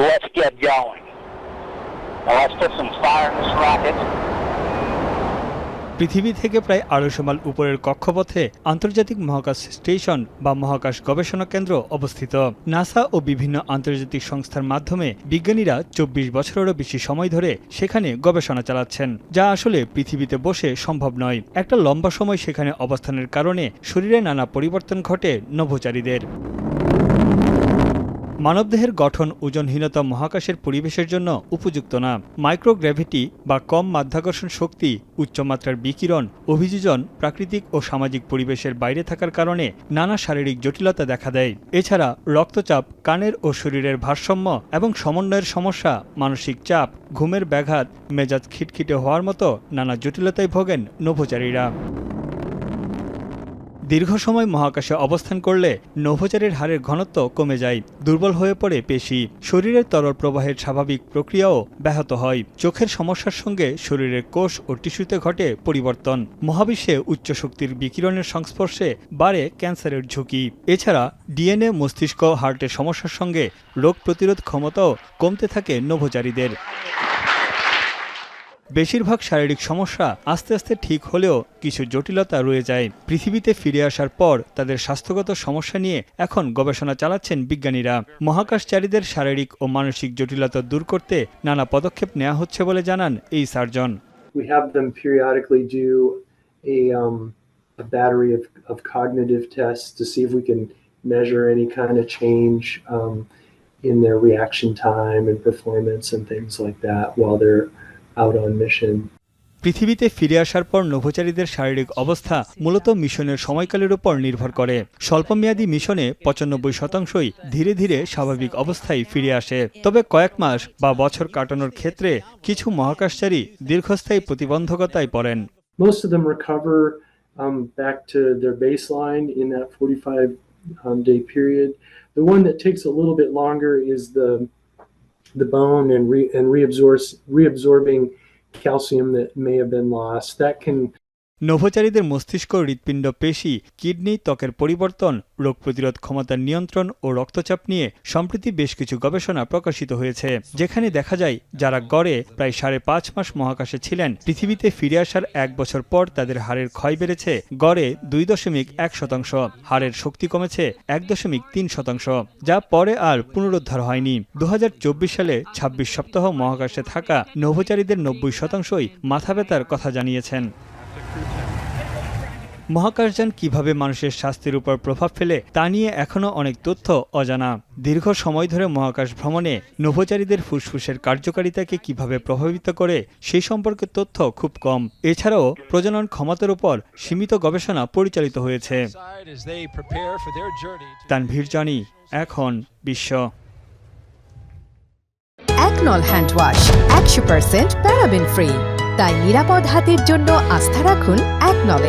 Let's get going. Now let's put some fire in this rocket. পৃথিবী থেকে প্রায় 250 mile উপরের কক্ষপথে আন্তর্জাতিক মহাকাশ স্টেশন বা মহাকাশ গবেষণা কেন্দ্র অবস্থিত। নাসা ও বিভিন্ন আন্তর্জাতিক সংস্থার মাধ্যমে বিজ্ঞানীরা 24 বছরেরও বেশি সময় ধরে সেখানে গবেষণা চালাচ্ছেন, যা আসলে পৃথিবীতে বসে সম্ভব নয়। একটা লম্বা সময় সেখানে অবস্থানের কারণে শরীরে নানা পরিবর্তন ঘটে নভোচারীদের। মানবদেহের গঠন ওজনহীনতা মহাকাশের পরিবেশের জন্য উপযুক্ত না। মাইক্রোগ্র্যাভিটি বা কম মাধ্যাকর্ষণ শক্তি, উচ্চমাত্রার বিকিরণ, অভিযোজন, প্রাকৃতিক ও সামাজিক পরিবেশের বাইরে থাকার কারণে নানা শারীরিক জটিলতা দেখা দেয়। এছাড়া রক্তচাপ, কানের ও শরীরের ভারসাম্য এবং সমন্বয়ের সমস্যা, মানসিক চাপ, ঘুমের ব্যাঘাত, মেজাজ খিটখিটে হওয়ার মতো নানা জটিলতায় ভোগেন নভোচারীরা। দীর্ঘ সময় মহাকাশে অবস্থান করলে নভোচারীর হাড়ের ঘনত্ব কমে যায়, দুর্বল হয়ে পড়ে পেশি, শরীরের তরল প্রবাহের স্বাভাবিক প্রক্রিয়াও ব্যাহত হয়। চোখের সমস্যার সঙ্গে শরীরের কোষ ও টিস্যুতে ঘটে পরিবর্তন। মহাবিশ্বে উচ্চ শক্তির বিকিরণের সংস্পর্শে বাড়ে ক্যান্সারের ঝুঁকি। এছাড়া ডিএনএ, মস্তিষ্ক, হার্টের সমস্যার সঙ্গে রোগ প্রতিরোধ ক্ষমতাও কমতে থাকে নভোচারীদের। বেশিরভাগ শারীরিক সমস্যা আস্তে আস্তে ঠিক হলেও কিছু জটিলতা রয়ে যায়। পৃথিবীতে ফিরে আসার পর তাদের স্বাস্থ্যগত সমস্যা নিয়ে এখন গবেষণা চালাচ্ছেন বিজ্ঞানীরা। মহাকাশচারীদের শারীরিক ও মানসিক জটিলতা দূর করতে নানা পদক্ষেপ নেওয়া হচ্ছে বলে জানান এই surgeon. We have them periodically do a battery of cognitive tests to see if we can measure any kind of change in their reaction time and performance and things like that while they're out on mission. পৃথিবীতে ফিরে আসার পর নভোচারীদের শারীরিক অবস্থা মূলত মিশনের সময়কালের উপর নির্ভর করে। স্বল্পমেয়াদী মিশনে 95%ই ধীরে ধীরে স্বাভাবিক অবস্থায় ফিরে আসে। তবে কয়েক মাস বা বছর কাটানোর ক্ষেত্রে কিছু মহাকাশচারী দীর্ঘস্থায়ী প্রতিবন্ধকতায় পড়েন। Most of them recover back to their baseline in that 45-day period. The one that takes a little bit longer is the bone and reabsorbing calcium that may have been lost. That can নভোচারীদের মস্তিষ্ক, হৃৎপিণ্ড, পেশি, kidney, ত্বকের পরিবর্তন, রোগ প্রতিরোধ ক্ষমতার নিয়ন্ত্রণ ও রক্তচাপ নিয়ে সম্প্রতি বেশ কিছু গবেষণা প্রকাশিত হয়েছে, যেখানে দেখা যায় যারা গড়ে প্রায় 5.5 মাস মহাকাশে ছিলেন, পৃথিবীতে ফিরে আসার 1 বছর পর তাদের হাড়ের ক্ষয় বেড়েছে গড়ে 2.1%, হাড়ের শক্তি কমেছে 1.3%, যা পরে আর পুনরুদ্ধার হয়নি। 2024 সালে 26 সপ্তাহ মহাকাশে থাকা নভোচারীদের 90%ই মাথা ব্যথার কথা জানিয়েছেন। মহাকাশযান কিভাবে মানুষের স্বাস্থ্যের উপর প্রভাব ফেলে তা নিয়ে এখনও অনেক তথ্য অজানা। দীর্ঘ সময় ধরে মহাকাশ ভ্রমণে নভোচারীদের ফুসফুসের কার্যকারিতাকে কিভাবে প্রভাবিত করে সেই সম্পর্কে তথ্য খুব কম। এছাড়াও প্রজনন ক্ষমতার উপর সীমিত গবেষণা পরিচালিত হয়েছে। তানভীর জানি, এখন বিশ্ব। একনল হ্যান্ড ওয়াশ 100% প্যারাবেন ফ্রি, তাই নিরাপদ হাতের জন্য আস্থা রাখুন একনলে।